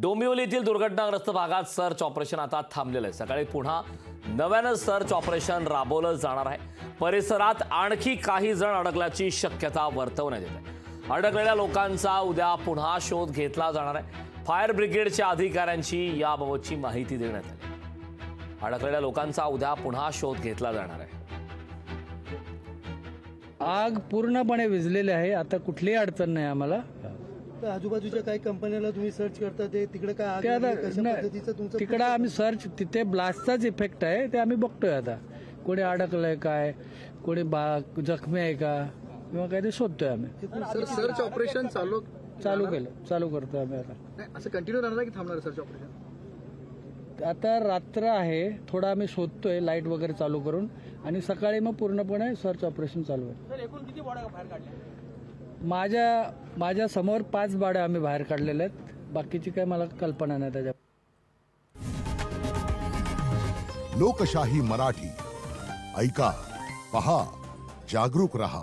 डोंबिवलीतील दुर्घटनाग्रस्त भागात search operation आता थांबलेलं आहे। सकाळी पुन्हा नव्यानं सर्च ऑपरेशन राबवलं जाणार आहे। परिसरात आणखी काही जण अडकल्याची शक्यता वर्तवण्यात येत आहे। अडकलेल्या लोकांचा उद्या पुन्हा शोध घेतला जाणार आहे। फायर ब्रिगेडच्या अधिकाऱ्यांची याबाबतची माहिती देण्यात आली। अडकलेल्या लोकांचा उद्या पुन्हा शोध घेतला जाणार आहे। आग पूर्णपणे विझलेली आहे। आता कुठलीही अडचण नाही आम्हाला। तर आजूबाजूच्या काही कंपन्याला तुम्ही सर्च करता ते तिकडे काय आग लागली, कशा पद्धतीचं तुमचं तिकडे आम्ही सर्च तिथे ब्लास्टचाच इफेक्ट आहे ते आम्ही बघतोय। आता कोणी अडकलंय काय, कोणी जखमी आहे का किंवा काय ते शोधतोय आम्ही। सर्च ऑपरेशन चालू करतोय आम्ही आता। असं कंटिन्यू राहणार की थांबणार सर्च ऑपरेशन? आता रात्र आहे, थोडा आम्ही शोधतोय लाईट वगैरे चालू करून, आणि सकाळी मग पूर्णपणे सर्च ऑपरेशन चालू आहे। एकूण किती बॉड्या बाहेर काढल्या? माझ्या समोर 5 बाड्या आम्ही बाहेर काढलेल्या आहेत। बाकीची काय मला कल्पना नाही त्याच्या। लोकशाही मराठी ऐका, पहा, जागरूक रहा।